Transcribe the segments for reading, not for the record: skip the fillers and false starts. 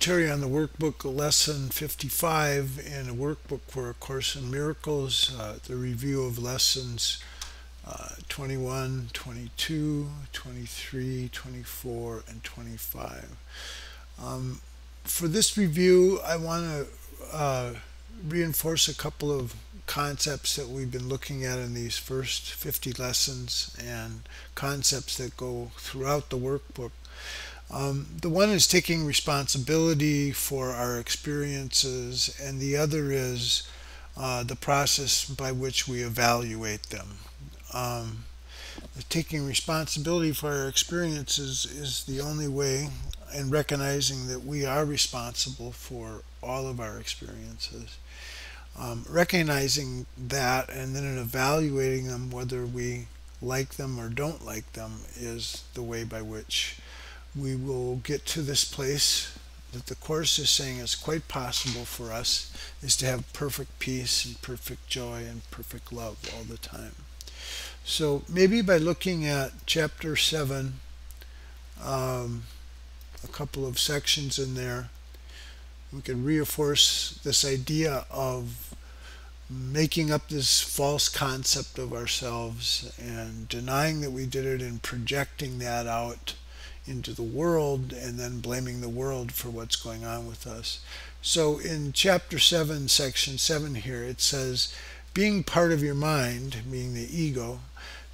commentary on the workbook lesson 55 in a workbook for A Course in Miracles, the review of lessons 21, 22, 23, 24, and 25. For this review, I want to reinforce a couple of concepts that we've been looking at in these first 50 lessons and concepts that go throughout the workbook. The one is taking responsibility for our experiences, and the other is the process by which we evaluate them. Taking responsibility for our experiences is the only way, and recognizing that we are responsible for all of our experiences. Recognizing that and then evaluating them, whether we like them or don't like them, is the way by which we will get to this place that the Course is saying is quite possible for us, is to have perfect peace and perfect joy and perfect love all the time. So maybe by looking at chapter 7, a couple of sections in there, we can reinforce this idea of making up this false concept of ourselves and denying that we did it and projecting that out into the world and then blaming the world for what's going on with us. So in chapter 7, section 7 here, it says, being part of your mind, meaning the ego,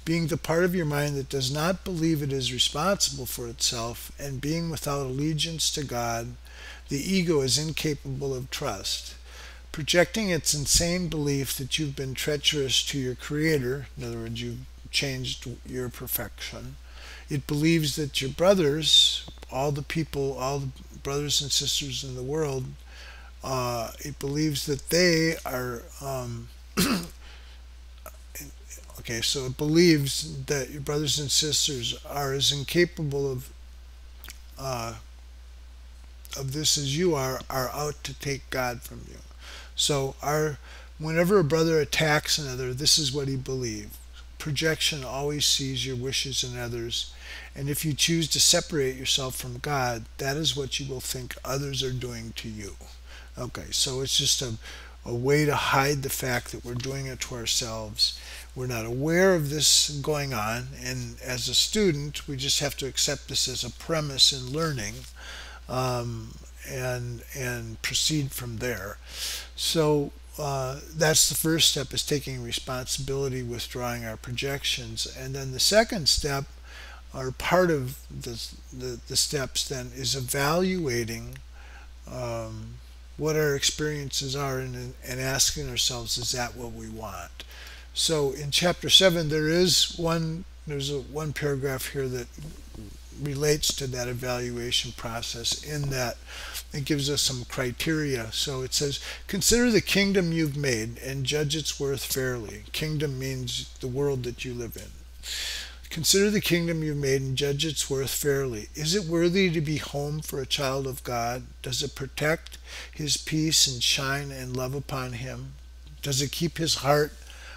being the part of your mind that does not believe it is responsible for itself, and being without allegiance to God, the ego is incapable of trust. Projecting its insane belief that you've been treacherous to your Creator, in other words, you've changed your perfection. It believes that your brothers, all the people, all the brothers and sisters in the world, it believes that they are, okay, so it believes that your brothers and sisters are as incapable of this as you are out to take God from you. So whenever a brother attacks another, this is what he believes. Projection always sees your wishes in others, and if you choose to separate yourself from God, that is what you will think others are doing to you. Okay, so it's just a way to hide the fact that we're doing it to ourselves. We're not aware of this going on, and as a student, we just have to accept this as a premise in learning, and proceed from there. So that's the first step, is taking responsibility, withdrawing our projections. And then the second step, or part of the steps then, is evaluating what our experiences are and asking ourselves, is that what we want? So in chapter 7 there's one paragraph here that relates to that evaluation process, in that it gives us some criteria. So it says, consider the kingdom you've made and judge its worth fairly. Kingdom means the world that you live in. Consider the kingdom you've made and judge its worth fairly. Is it worthy to be home for a child of God? Does it protect his peace and shine and love upon him? Does it keep his heart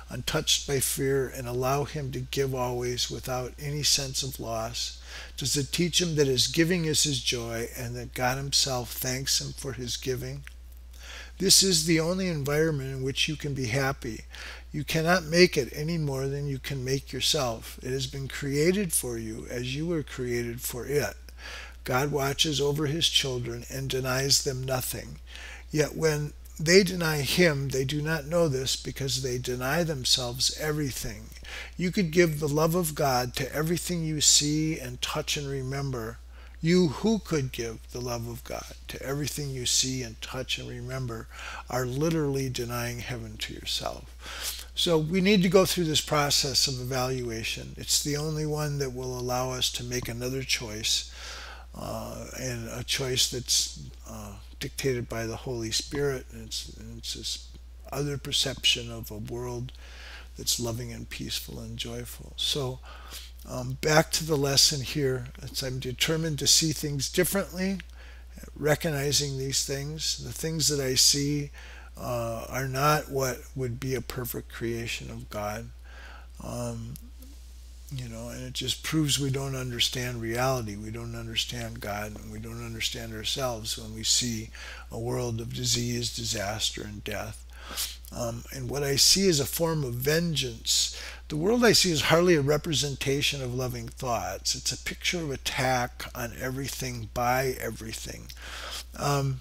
untouched by fear and allow him to give always without any sense of loss? Does it teach him that his giving is his joy and that God himself thanks him for his giving? This is the only environment in which you can be happy. You cannot make it any more than you can make yourself. It has been created for you as you were created for it. God watches over his children and denies them nothing. Yet when they deny him, they do not know this because they deny themselves everything. You could give the love of God to everything you see and touch and remember. You who could give the love of God to everything you see and touch and remember are literally denying heaven to yourself. So we need to go through this process of evaluation. It's the only one that will allow us to make another choice, and a choice that's dictated by the Holy Spirit. And it's this other perception of a world that's loving and peaceful and joyful. So back to the lesson here. I'm determined to see things differently, recognizing these things. The things that I see are not what would be a perfect creation of God. and it just proves we don't understand reality. We don't understand God, and we don't understand ourselves when we see a world of disease, disaster, and death. And what I see is a form of vengeance. The world I see is hardly a representation of loving thoughts. It's a picture of attack on everything by everything. Um,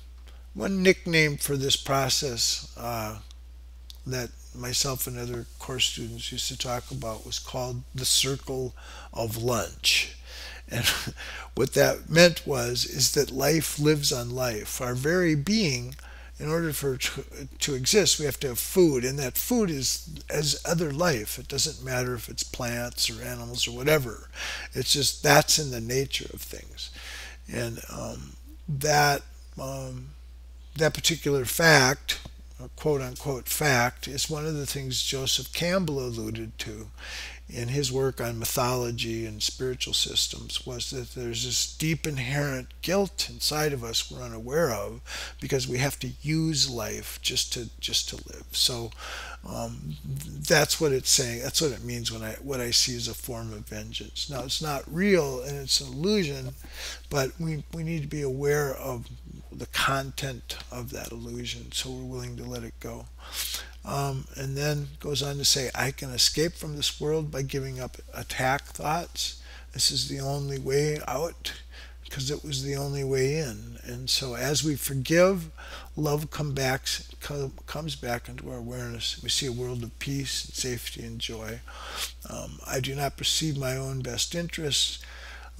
One nickname for this process that myself and other course students used to talk about was called the circle of lunch. And what that meant was is that life lives on life. Our very being, in order for it to exist, we have to have food, and that food is as other life. It doesn't matter if it's plants or animals or whatever. It's just that's in the nature of things, and that um, that particular fact, a quote unquote fact, is one of the things Joseph Campbell alluded to in his work on mythology and spiritual systems, was that there's this deep inherent guilt inside of us we're unaware of, because we have to use life just to live. So that's what it's saying. That's what it means when what I see as a form of vengeance. Now it's not real and it's an illusion, but we need to be aware of the content of that illusion, so we're willing to let it go. And then goes on to say, I can escape from this world by giving up attack thoughts. This is the only way out, because it was the only way in. And so as we forgive, love comes back into our awareness. We see a world of peace and safety and joy. I do not perceive my own best interests.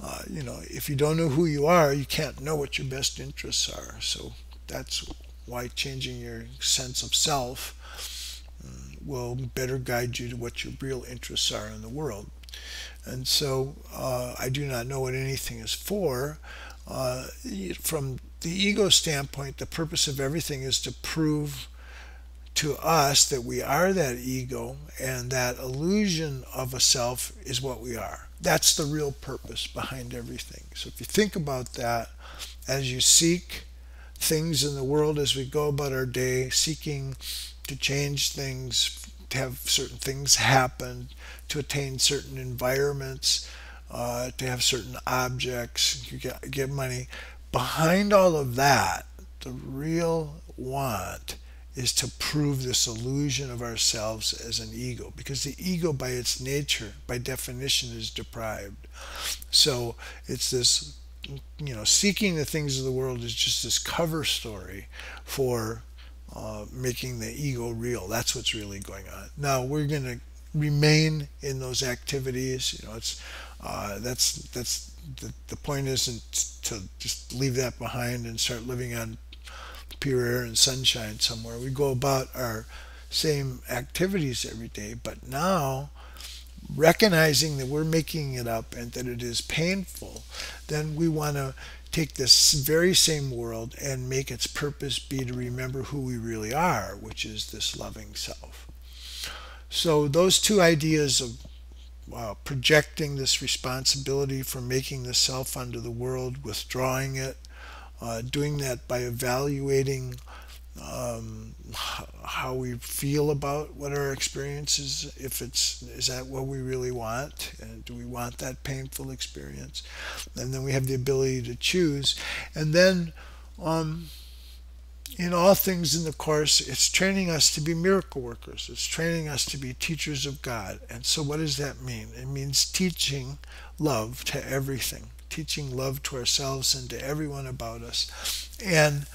If you don't know who you are, you can't know what your best interests are. So that's why changing your sense of self will better guide you to what your real interests are in the world. And so I do not know what anything is for. From the ego standpoint, the purpose of everything is to prove to us that we are that ego, and that illusion of a self is what we are. That's the real purpose behind everything. So if you think about that, as you seek things in the world, as we go about our day, seeking to change things, to have certain things happen, to attain certain environments, to have certain objects, you get money. Behind all of that, the real want is to prove this illusion of ourselves as an ego, because the ego by its nature, by definition, is deprived. So it's this, seeking the things of the world is just this cover story for making the ego real. That's what's really going on. Now we're going to remain in those activities. That's the point isn't to just leave that behind and start living on pure air and sunshine somewhere. We go about our same activities every day, but now recognizing that we're making it up and that it is painful, then we want to take this very same world and make its purpose be to remember who we really are, which is this loving self. So those two ideas of projecting this responsibility for making the self onto the world, withdrawing it, doing that by evaluating how we feel about what our experience is. Is that what we really want? And do we want that painful experience? And then we have the ability to choose. And then in all things in the Course, it's training us to be miracle workers. It's training us to be teachers of God. And so what does that mean? It means teaching love to everything, teaching love to ourselves and to everyone about us. And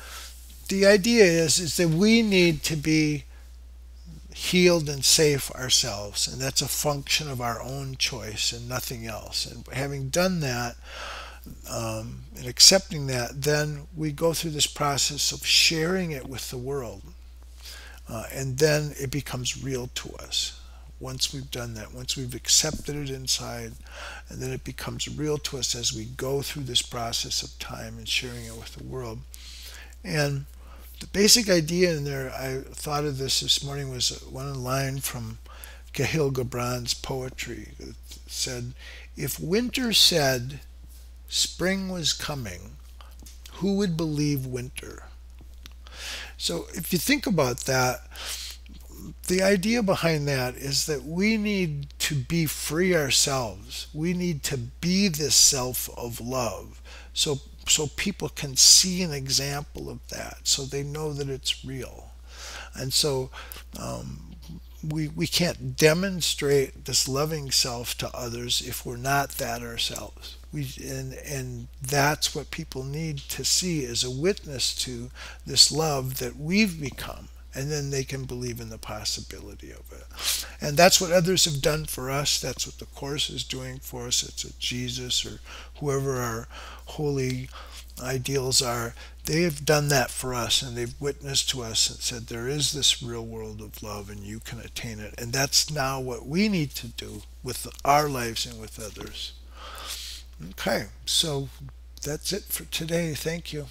the idea is that we need to be healed and safe ourselves, and that's a function of our own choice and nothing else. And having done that, and accepting that, then we go through this process of sharing it with the world, and then it becomes real to us. Once we've done that, once we've accepted it inside, and then it becomes real to us as we go through this process of time and sharing it with the world. And the basic idea in there, I thought of this morning, was one line from Kahlil Gibran's poetry. It said, "If winter said spring was coming, who would believe winter?" So if you think about that, the idea behind that is that we need to be free ourselves. We need to be this self of love. So people can see an example of that, so they know that it's real. And so we can't demonstrate this loving self to others if we're not that ourselves. And that's what people need to see as a witness to this love that we've become. And then they can believe in the possibility of it. And that's what others have done for us. That's what the Course is doing for us. It's what Jesus or whoever our holy ideals are. They have done that for us, and they've witnessed to us and said there is this real world of love and you can attain it. And that's now what we need to do with our lives and with others. Okay, so that's it for today. Thank you.